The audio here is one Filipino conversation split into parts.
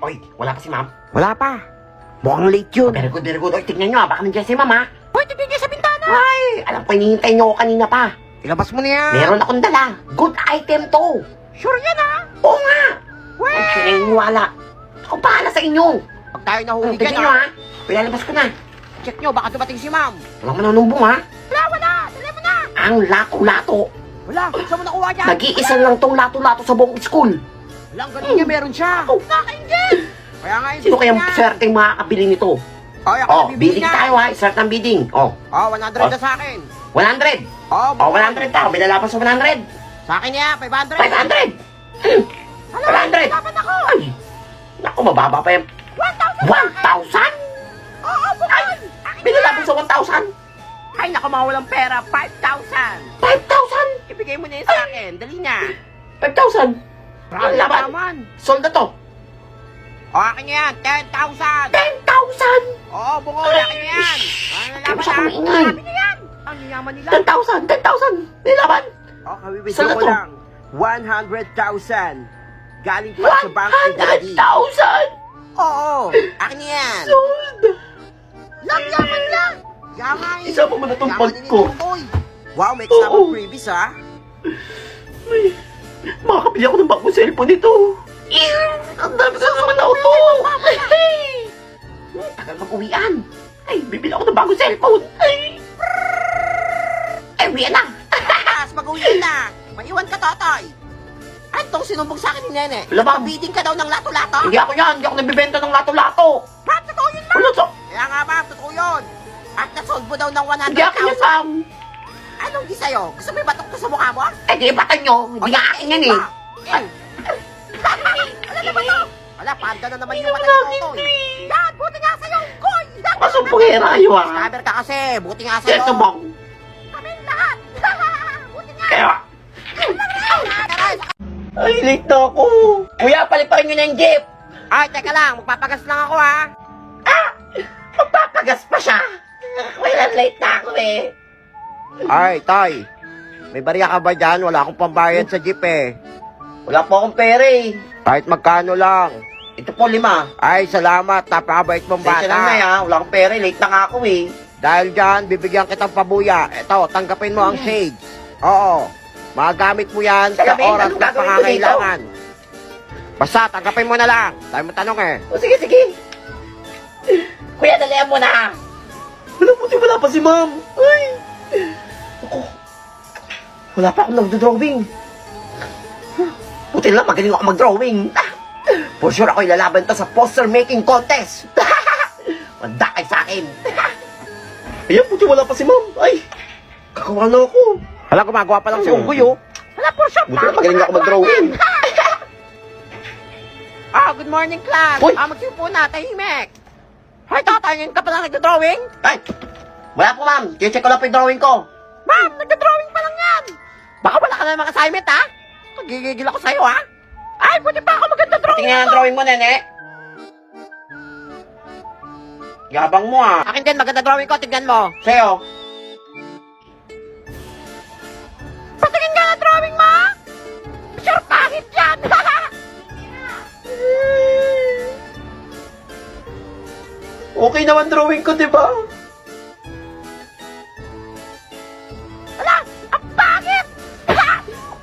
Oy, wala pa si ma'am. Wala pa. Mukhang late yun. Very good, very good. Oy, tignan nyo, baka nandiyan si ma'am, ha? Hoy, tignan niya sa bintana. Ay, alam ko, hinihintay nyo ako kanina pa. Ilabas mo na yan. Meron akong dala. Good item to. Sure yan, ha? Oo nga. Weh! Ay, sininiwala. Ako bahala sa inyo. Pag tayo nahuli Tignan dyan, nyo, ha? ha? Pilalabas ko na. Check nyo, baka dumating si ma'am. Walang manunumbong, ha? Wala. Dali mo na. Ang lato-lato. Wala, saan mo nakuha yan? Nag-iisa lang tong lato-lato sa buong school. Walang ganun niya, meron siya. Oh. Nakaingin. Kaya nga yun. Sino kayang swerteng makakabili nito? Ay, ako Oh, nabibili bidding na. tayo, ha? Start ng bidding. Oh, 100 na sa akin. 100. Oh, Oh, 100 tao. Binalaban sa 100. Sa akin niya, 500. 500. Hala, 500. laban ako. Ay, naku, mababa pa yung 1,000. 1,000? Oo, bukod. Binalaban sa 1,000? Ay, naku, mawalang pera. 5,000. 5,000? Ibigay mo na yun sa akin. Dali na. 5,000? Ang laban. naman. Sold na to. O, akin yan. 10,000. 10,000? Oo, bukod. Akin yan. Ano Ay, laban masyado na? maingay. Sabi niya yan. Ang yaman nila. 10,000? 10,000? Nilaban? O, kabibigyan Saan na ko to? lang. 100,000. Galing pa sa bank ni Daddy. 100,000? Oo, akin yan. Sold. Yaman lang. Yaman. Isa pa man na tong Yaman bag ni ko. Boy. Wow, may kasama Oo. freebies, ha? Ay, makakabili ako ng bagong cellphone nito. Ang dami ko naman na auto. Tagal mag-uwian. Ay, bibili ako ng bagong cellphone. Ay, uwian na. Tapos mag-uwi na. Maiwan ka, Totoy. Ano tong sinumbong sa akin ni Nene? Wala ba? Bidding ka daw ng lato-lato? Hindi ako yan. Hindi ako nagbibenta ng lato-lato. Ma'am, totoo yun, ma'am. Ano to? Kaya nga, ma'am, totoo yun. At nasold mo daw ng Hindi ako yan, 100,000. Sam. Anong di sa'yo? Gusto mo ibatok to sa mukha mo? Eh, di batan nyo. Hindi nga akin yan eh. Ano naman to? Wala, panda na naman yung mata naman ni akin Totoy. to eh. Yan, buti nga sa'yo, Goy. Masumpungera kayo ah. Scammer ka kasi, buti nga sa'yo. Ito bang. Kami lahat. Buti nga. Kaya. Aray, Ay, late na ako. Kuya, paliparin nyo na yung jeep. Ay, teka lang, magpapagas lang ako, ha? Magpapagas pa siya. Kailan late na ako eh. Ay, Tay. May bariya ka ba dyan? Wala akong pambayad sa jeep eh. Wala po akong pera eh. Kahit magkano lang. Ito po 5. Ay, salamat. Napakabait mong Sensya lang na bata. ha. Wala akong pera eh. Late na nga ako eh. Dahil dyan, bibigyan kitang pabuya. Ito, tanggapin mo ang shades. Oo. Magagamit mo yan sa Tanggapin? oras Anong na gagawin ko pangangailangan. Basta, tanggapin mo na lang. Tayo mo tanong eh. O sige, sige. Kuya, dalihan mo na. Wala pa si ma'am. Ay. Ako. Wala pa akong nagdo-drawing. Buti lang, magaling ako mag-drawing. For sure ako ilalaban to sa poster making contest. Manda kay sa akin. Ayan, buti wala pa si ma'am. Ay, kakawa na ako. Hala, gumagawa pa lang si Unggoy, oh. Hala, for sure. Buti lang, magaling ako mag-drawing. Good morning, class. Uy! Magsipo na, tahimik. Hoy, Totoy, ngayon ka pala nagdo-drawing? Ay, wala po ma'am. Check ko lang po yung drawing ko. Ma'am, nagdo-drawing pa lang yan. Baka wala ka na namang assignment, ha? Nagigigil ako sa'yo, ha? Ay, buti pa ako maganda-drawing. Tingnan ang drawing mo, nene. Yabang mo ah. Akin din, maganda drawing ko. Tignan mo. Sa'yo. Patingin ka na drawing mo? Sure, pangit yan. Okay naman drawing ko, di ba? Wala, ang pangit.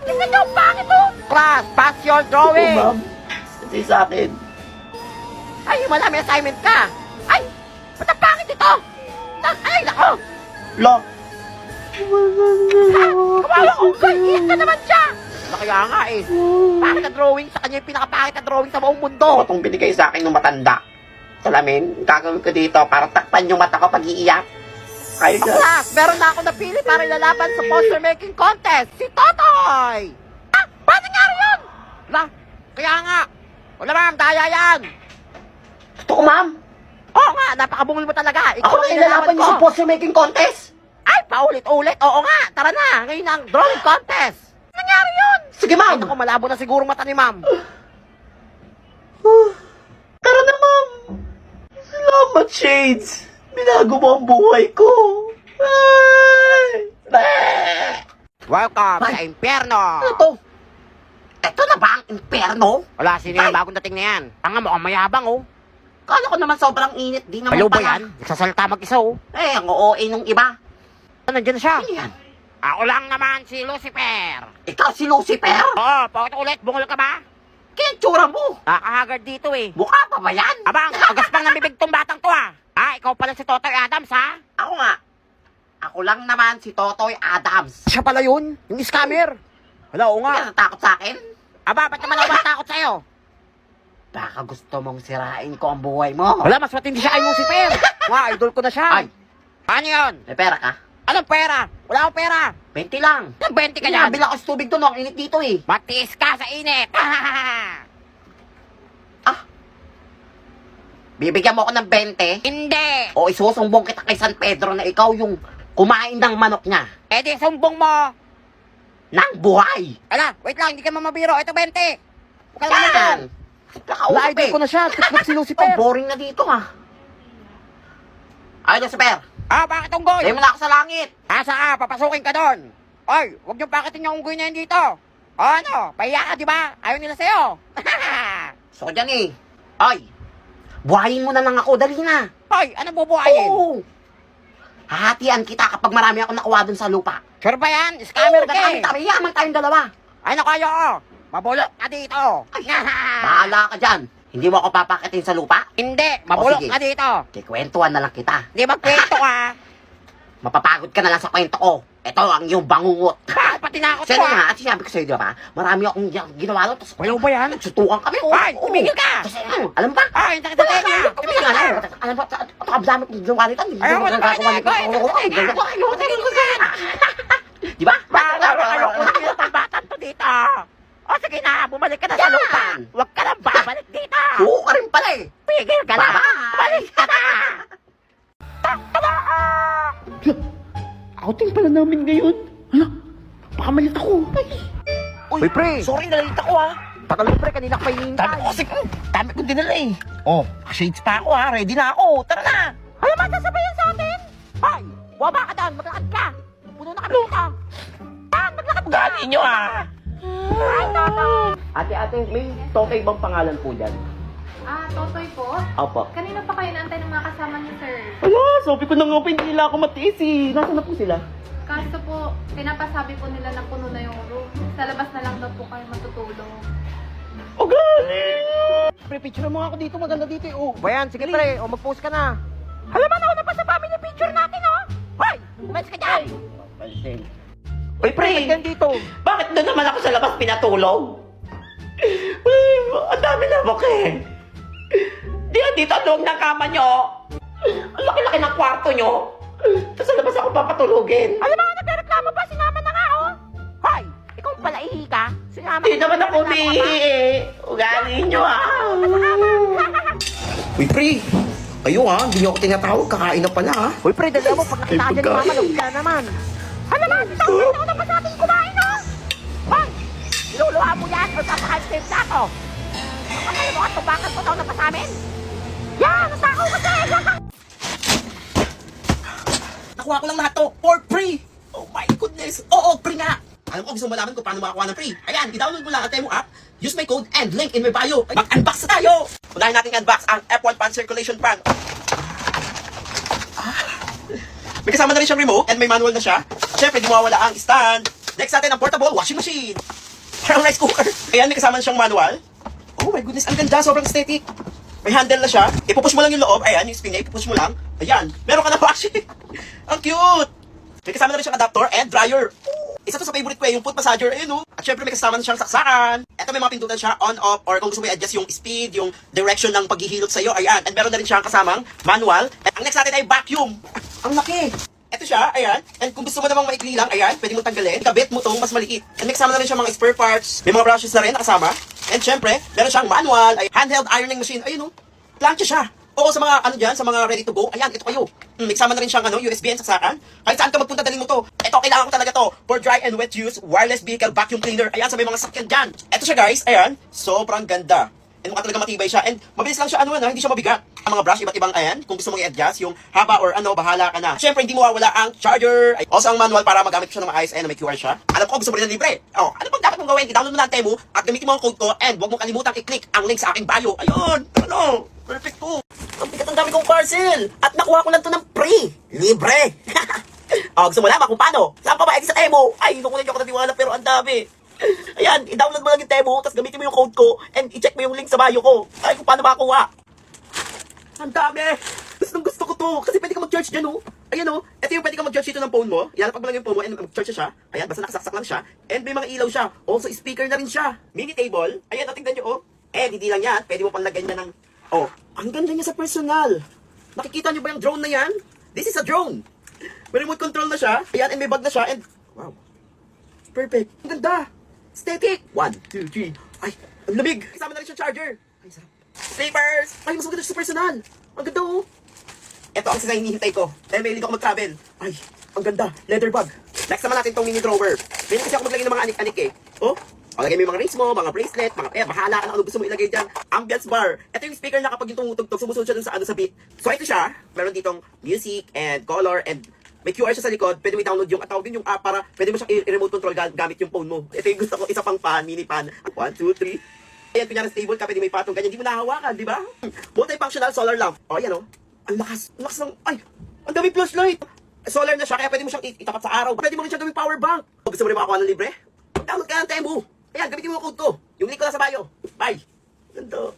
Tignan niyo, ang pangit, oh. Class, pass your drawing. Oo, ma'am. Kasi sa akin. Ay, wala, may assignment ka. Ay, ba't ang pangit ito? Ay, nako. Lock. Kawawa ko, iyak ka naman siya. Wala kaya nga eh. Pangit na drawing, sa kanya yung pinakapangit na drawing sa buong mundo. Ito itong binigay sa akin ng matanda. Salamin, gagawin ko dito para takpan yung mata ko pag iiyak. Kayo dyan. Class, meron na ako napili para ilalaban sa poster making contest. Si Totoy! Paano nangyari yun? Wala, kaya nga. Wala ma'am, daya yan. Totoo, ma'am. Oo nga, napakabungol mo talaga. Ikaw Ako ang na ilalaban niyo sa poster making contest. Ay, paulit-ulit. Oo nga, tara na. Ngayon ang drawing contest. Nangyari yun? Sige, Ay, ma'am. naku, malabo na siguro mata ni ma'am. Tara na, ma'am. Salamat, Shades. Binago mo ang buhay ko. Ay! Welcome sa impyerno. Ano to? Ito na ba ang ng imperno? Wala, sino yung bagong dating na yan? Tanga mo, ang mayabang, oh. Kala ko naman sobrang init. Di naman Ayaw ba pala. yan? Nagsasalita mag-isa, oh. Eh, ang OA nung iba. Nandiyan na siya. Ano yan? Ako lang naman si Lucifer. Ikaw si Lucifer? Oo, pakita ulit. Bungol ka ba? Kaya tsura mo. Nakakahagard dito, eh. Mukha pa ba yan? Abang, agaspang ng bibig tong batang to, ah. Ah, ikaw pala si Totoy Adams, ha? Ako nga. Ako lang naman si Totoy Adams. Siya pala yun, yung scammer. Hala, oo Hindi ka nga. natakot sa akin? Aba, ba't naman ako matakot sa'yo? Baka gusto mong sirain ko ang buhay mo. Wala, mas matindi siya kay Lucifer. Nga, idol ko na siya. Ay, Paano yun? may pera ka? Anong pera? Wala akong pera. 20 lang. Nang 20 ka Kaya yan. nabila ko sa tubig doon. Ang init dito eh. Matiis ka sa init. Ah. Bibigyan mo ako ng 20? Hindi. O isusumbong kita kay San Pedro na ikaw yung kumain ng manok niya. Eh di, sumbong mo. Nang buhay. Ala, wait lang, hindi ka mamabiro. Ito 20. Huwag ka naman Yan. doon. Kakausap eh. na siya. Tiklop si Oh, boring na dito ha. Ay, Lucifer. Ah, bakit unggoy? Sayo mo na ako sa langit. Asa ka? Papasukin ka doon. Ay, huwag niyong pakitin yung unggoy na yun dito. O ano, pahiya ka, di ba? Ayaw nila sa'yo. So, dyan eh. Ay, buhayin mo na lang ako. Dali na. Ay, ano bubuhayin? Oo. Hahatian kita kapag marami ako nakuha dun sa lupa. Sure ba yan? Scammer ka eh. Kami yaman tayong dalawa. Ay, naku, ayoko. Mabulok ka dito. Bahala ka dyan. Hindi mo ako papakitin sa lupa? Hindi, mabulok sige. ka dito. Kikwentuhan na lang kita. Di magkwento ka. Mapapagod ka na lang sa kwento ko. Ito ang iyong bangungot. Bakit pati na ako to? Sino nga? At sinabi ko sa'yo, di ba? Marami akong ginawa lang. Tapos, Ayaw ba yan? nagsutukan kami. Ay, tumigil ka! Tapos, alam mo ba? Ay, ang sakit sa tenga. Tumigil ka na. Alam mo, ang dami kong ginawa nito. Ayaw ko na Di ba? Ayoko na nila itong batang to dito. O sige na, bumalik ka na sa Yan! lupa. Huwag ka nang babalik dito. Suko ka rin pala eh. Pigil ka na. Bye-bye. Balik ka na. Outing pala namin ngayon. Hala, baka malit ako. Uy, pre. Sorry, nalit ako ha. Tagal mo, pre. Kanina ka pa Dami hinihintay. ko kasi, dami kong dinala eh. Oh, shades pa ako ha. Ready na ako. Tara na. Ano ba sasabihin sa atin? Hoy, bumaba ka doon. Maglakad ka. Puno na kami dito. Maglakad ka. Gali nyo ah. Ay, Toto. Ate, may Totoy bang pangalan po dyan? Ah, Totoy po? Opo. Kanina pa kayo naantay ng mga kasama niyo, sir. Ala, sabi ko na nga po, hindi nila ako matiis eh. Nasaan na po sila? Kaso po, pinapasabi po nila na puno na yung room. Sa labas na lang daw po kayo matutulog. Oh, galing! Pre, picture mo nga ako dito. Maganda dito eh. Oh. Bayan, sige pre. O mag-post ka na. Hala ba na pa sa family picture natin, oh? Hoy, umalis ka dyan. Pansin. Uy, pre! Pre, dito. Bakit doon naman ako sa labas pinatulog? Uy, ang dami na eh. Di dito ang loob ng kama nyo. Ang laki-laki ng kwarto nyo. Tapos sa labas ako papatulugin. Alam mo, nagreklamo pa. Sinama na nga, oh. Hoy, ikaw pala ihi ka. Sinama Di naman ako umihi eh. Ugali nyo ah. Uy, pre! Kayo ha, hindi nyo ako tinatawag. Kakain na pala ha. Uy, pre, dali mo. Pag nakita ka dyan ni Mama, lugla naman. Alam mo, ito ako na pa sa ating kumain, oh. Hoy, iluluha mo yan o papakain sa plato. Akala mo, tubakan mo daw na pa sa amin? Yan, nasakaw kasi. Nakuha ko lang lahat to for free. Oh my goodness. Oo, free nga. Alam ko, gusto mo malaman kung paano makakuha ng free. Ayan, i-download mo lang ang Temu app. Use my code and link in my bio. Mag-unbox na tayo. Unahin natin i-unbox ang F1 Fan Circulation Fan. May kasama na rin siyang remote and may manual na siya. Siyempre, di mawawala ang stand. Next natin ang portable washing machine. Parang rice cooker. Ayan, may kasama na siyang manual. Oh my goodness, ang ganda. Sobrang aesthetic. May handle na siya. Ipupush mo lang yung loob. Ayan, yung spin niya. Ipupush mo lang. Ayan. Meron ka na washing. Ang cute. May kasama na rin siyang adapter and dryer. Isa to sa favorite ko eh, yung foot massager. Ayun oh. At syempre may kasama na siyang saksakan. Ito may mga pindutan siya on, off, or kung gusto mo i-adjust yung speed, yung direction ng paghihilot sa'yo. Ayan. And meron na rin siyang kasamang manual. At ang next natin ay vacuum. Ang laki. Ito siya, ayan. And kung gusto mo namang maikli lang, ayan, pwede mo tanggalin. Kabit mo tong mas maliit. And may kasama na rin siya mga spare parts. May mga brushes na rin nakasama. And syempre, meron siyang manual, ay handheld ironing machine. Ayun oh. Plancha siya. Oo, sa mga ano dyan, sa mga ready to go. Ayan, ito kayo. May kasama na rin siyang USB and saksakan. Kahit saan ka magpunta, dalhin mo to. Ito, kailangan ko talaga to. For dry and wet use, wireless vehicle vacuum cleaner. Ayan, sa may mga sakyan dyan. Ito siya guys, ayan. Sobrang ganda. And mukha talaga matibay siya. And mabilis lang siya, hindi siya mabigat. Ang mga brush, iba't ibang ayan. Kung gusto mong i-adjust, yung haba or ano, bahala ka na. Siyempre, hindi mo mawala ang charger. Also, ang manual para magamit ko siya ng maayos. Ayan, may QR siya. Alam ko, gusto mo rin ng libre. Oh, ano bang dapat mong gawin? I-download mo na ang Temu at gamitin mo ang code ko and huwag mong kalimutang i-click ang link sa aking bio. Ayun, ano, perfect to. Ang bigat ang dami kong parcel at nakuha ko lang to ng free. Libre. Oh, gusto mo laman kung paano? Saan pa ba? Sa Temu. Ay, naku, hindi ako natiwala pero ang dami. Ayan, i-download mo lang yung Temu, tapos gamitin mo yung code ko, and i-check mo yung link sa bio ko. Ay, kung paano makakuha. Ang dami! Gusto ko to, kasi pwede ka mag-charge dyan, oh. Ayan, oh. Ito yung pwede ka mag-charge dito ng phone mo. Ilalapag mo lang yung phone mo, and mag-charge siya. Ayan, basta nakasaksak lang siya. And may mga ilaw siya. Also, speaker na rin siya. Mini table. Ayan, oh, tingnan nyo, oh. And hindi lang yan, pwede mo pang lagyan niya ng... Oh, ang ganda niya sa personal. Nakikita nyo ba yung drone na yan? This is a drone. May remote control na siya. Ayan, and may bag na siya, and... Wow. Perfect. Ang ganda. Aesthetic. 1, 2, 3. Ay, ang lamig. Kasama na rin siya charger. Ay, sarap. Sleepers. Ay, mas maganda siya sa personal. Ang ganda, oh. Ito ang sila hinihintay ko. Dahil may hilig ako mag-travel. Ay, ang ganda. Leather bag. Next naman natin itong mini drawer. Pwede kasi ako maglagay ng mga anik-anik eh. Oh, o lagay mo yung mga rings mo, mga bracelet, mga bahala ka na ano gusto mo ilagay dyan. Ambience bar. Ito yung speaker na kapag yung tumutugtog, sumusunod siya dun sa ano sa beat. So ito siya. Meron ditong music and color and may QR siya sa likod, pwede mo i-download yung, at tawag din yung app para pwede mo siyang i-remote control gamit yung phone mo. Ito yung gusto ko, isa pang pan, mini pan. 1, 2, 3. Ayan, kunyari stable ka, pwede may patong ganyan, hindi mo nahawakan, di ba? Multi-functional solar lamp. O, ayan o. Ang lakas ng, ay, ang dami flashlight. Solar na siya, kaya pwede mo siyang itapat sa araw. Pwede mo rin siyang gawing power bank. O, gusto mo rin makakuha ng libre? Download ka ng Temu. Ayan, gamitin mo yung code ko. Yung link ko lang sa bio. Bye. Ganda.